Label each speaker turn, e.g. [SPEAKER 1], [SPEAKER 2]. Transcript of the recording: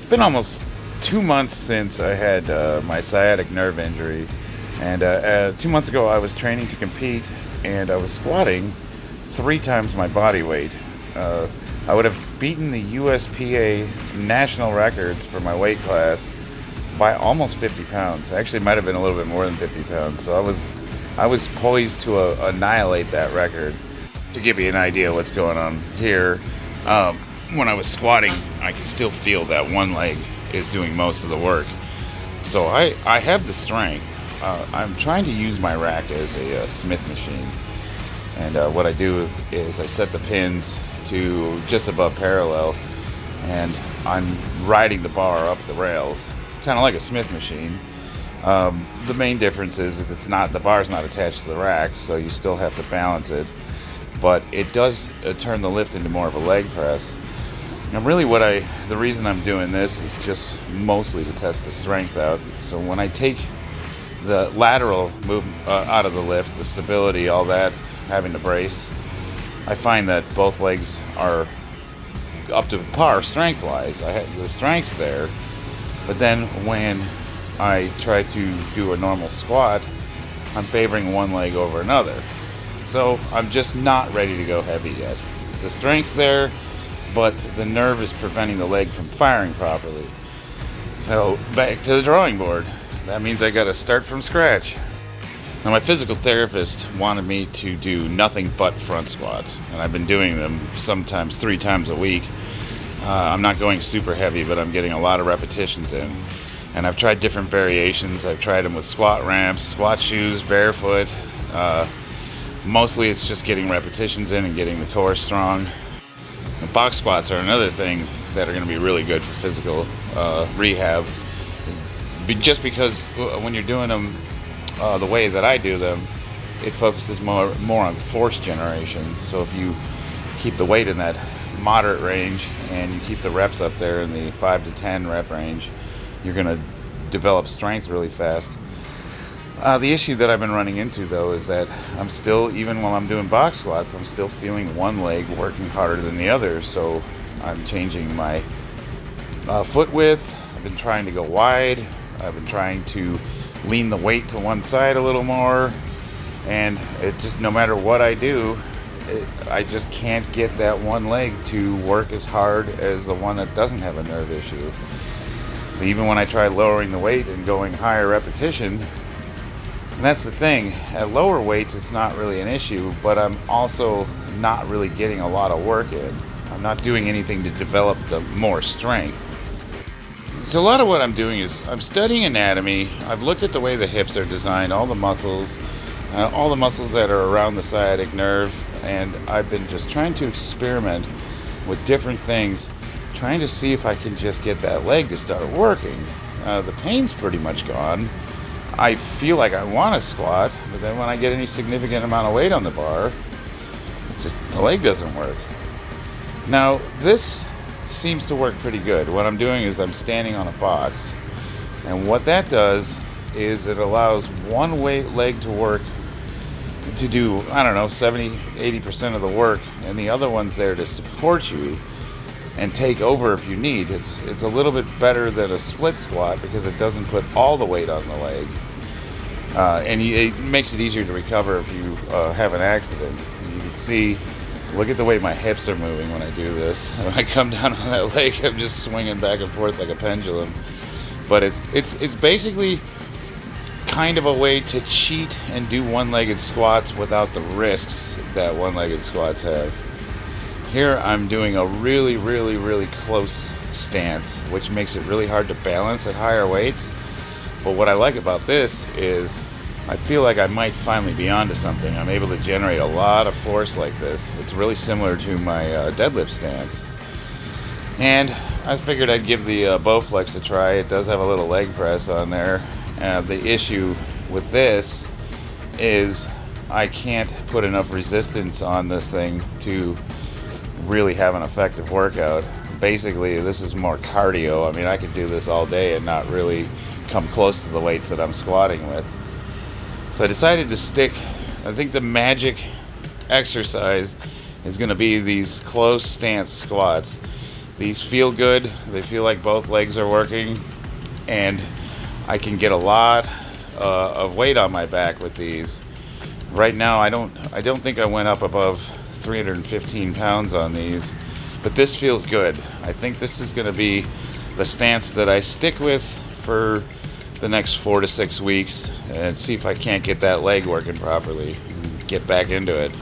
[SPEAKER 1] been almost 2 months since I had my sciatic nerve injury, and 2 months ago I was training to compete, and I was squatting 3 times my body weight. I would have beaten the USPA national records for my weight class by almost 50 pounds. Actually, it might have been a little bit more than 50 pounds. So I was poised to annihilate that record. To give you an idea of what's going on here, when I was squatting, I can still feel that one leg is doing most of the work. So I have the strength. I'm trying to use my rack as a Smith machine. And what I do is I set the pins to just above parallel, and I'm riding the bar up the rails, kind of like a Smith machine. The main difference is the bar's not attached to the rack, so you still have to balance it. But it does turn the lift into more of a leg press. And really the reason I'm doing this is just mostly to test the strength out. So when I take the lateral move out of the lift, the stability, all that, having to brace, I find that both legs are up to par strength-wise. The strength's there, but then when I try to do a normal squat, I'm favoring one leg over another. So I'm just not ready to go heavy yet. The strength's there, but the nerve is preventing the leg from firing properly. So back to the drawing board. That means I gotta start from scratch. Now, my physical therapist wanted me to do nothing but front squats, and I've been doing them sometimes 3 times a week. I'm not going super heavy, but I'm getting a lot of repetitions in. And I've tried different variations. I've tried them with squat ramps, squat shoes, barefoot. Mostly it's just getting repetitions in and getting the core strong. And box squats are another thing that are going to be really good for physical rehab. Just because when you're doing them the way that I do them, it focuses more on force generation. So if you keep the weight in that moderate range and you keep the reps up there in the 5 to 10 rep range, you're going to develop strength really fast. The issue that I've been running into, though, is that I'm still, even while I'm doing box squats, I'm still feeling one leg working harder than the other. So I'm changing my foot width. I've been trying to go wide. I've been trying to lean the weight to one side a little more, and it just, no matter what I do, I just can't get that one leg to work as hard as the one that doesn't have a nerve issue. So even when I try lowering the weight and going higher repetition, and that's the thing, at lower weights it's not really an issue, but I'm also not really getting a lot of work in. I'm not doing anything to develop the more strength. So a lot of what I'm doing is I'm studying anatomy. I've looked at the way the hips are designed, all the muscles that are around the sciatic nerve, and I've been just trying to experiment with different things, trying to see if I can just get that leg to start working. The pain's pretty much gone. I feel like I want to squat, but then when I get any significant amount of weight on the bar, just the leg doesn't work. Now, this seems to work pretty good. What I'm doing is I'm standing on a box, and what that does is it allows one leg to work to do, 70-80% of the work, and the other one's there to support you and take over if you need. It's a little bit better than a split squat because it doesn't put all the weight on the leg, and it makes it easier to recover if you have an accident. And you can see, look at the way my hips are moving when I do this. When I come down on that leg, I'm just swinging back and forth like a pendulum. But it's basically kind of a way to cheat and do one-legged squats without the risks that one-legged squats have. Here I'm doing a really, really, really close stance, which makes it really hard to balance at higher weights. But what I like about this is I feel like I might finally be onto something. I'm able to generate a lot of force like this. It's really similar to my deadlift stance. And I figured I'd give the Bowflex a try. It does have a little leg press on there. The issue with this is I can't put enough resistance on this thing to really have an effective workout. Basically, this is more cardio. I mean, I could do this all day and not really come close to the weights that I'm squatting with. So I decided to stick, I think the magic exercise is going to be these close stance squats. These feel good. They feel like both legs are working, and I can get a lot of weight on my back with these. Right now, I don't think I went up above 315 pounds on these, but this feels good. I think this is going to be the stance that I stick with for the next 4 to 6 weeks and see if I can't get that leg working properly and get back into it.